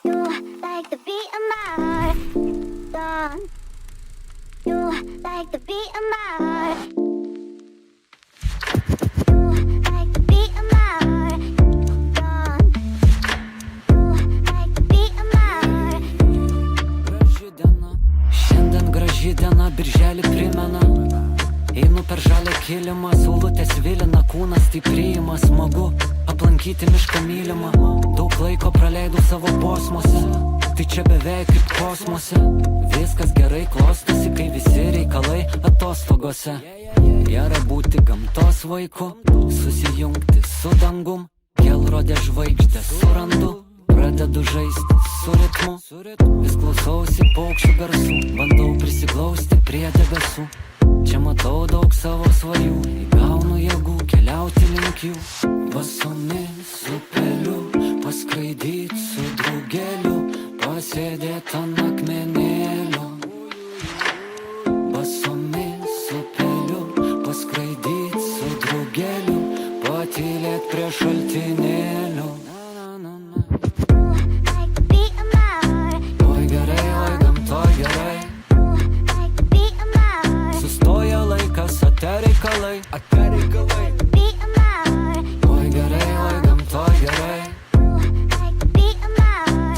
You like the beat of my heart. Gone. You like the beat of my heart. You like the beat of my heart. Gone. You like the beat of my heart. Graži diena, šiandien graži diena, birželį primena. Einu per žalią kilimą, saulutės vilina, kūnas tai priima, smagu aplankyti mišką mylimą. Daug laiko praleidau savo kosmose, tai čia beveik kaip kosmose. Viskas gerai klostosi, kai visi reikalai atostogose. Gera būti gamtos vaiku, susijungti su dangum. Kelrodė žvaigždė surandu, pradedu žaisti su ritmu. Vis klausausi paukščių garsų, bandau prisiglausti prie debesų. Čia matau daug savo svajų, įgaunu jėgų keliauti link jų. Basomis upeliu, paskraidyt su draugeliu, pasėdėt ant akmenėlio. Basomis upeliu, paskraidyt su draugeliu, patylėt prie šaltinėlio. Oi gerai, oi gamtoj gerai. Ate reikalai. Oi gerai, oi gamtoj gerai.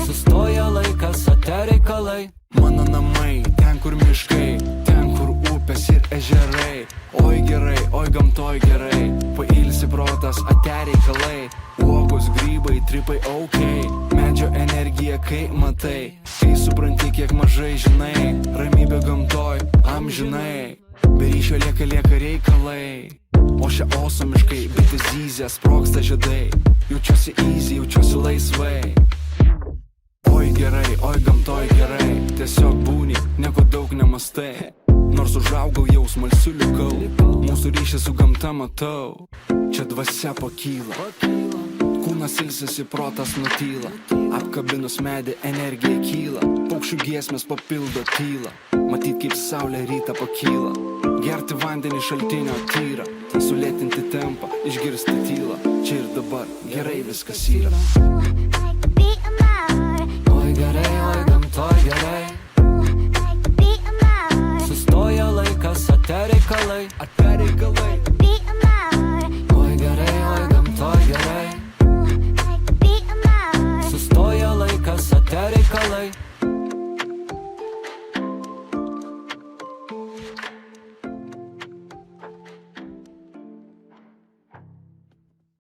Sustoja laikas, ate reikalai. Mano namai, ten kur miškai, ten kur upės ir ežerai. Oi gerai, oi gamtoj gerai. Pailsi protas, ate reikalai. Uogos, grybai, tripai, aukai. Medžio energija, kai matai. Kai supranti, kiek mažai žinai. Ramybė gamtoj, amžinai. Be ryšio lieka reikalai. O šia oso miškai, bitės zyzė, sprogsta žiedai. Jaučiuosi easy, jaučiuosi laisvai. Oi gerai, oi gamtoj gerai. Tiesiog būni, nieko daug nemastai. Nors užaugau, jau smalsiu likau. Mūsų ryšį su gamta matau. Čia dvasia pakyla. Kūnas ilsisi, protas nutyla. Apkabinus medį energija kyla. Paukščių giesmės papildo tylą. Matyt kaip saulė rytą pakyla. Gerti vandenį šaltinio tyrą. Sulėtinti tempą, išgirsti tylą. Čia ir dabar gerai viskas yra. Oi gerai, oi gamtoj gerai.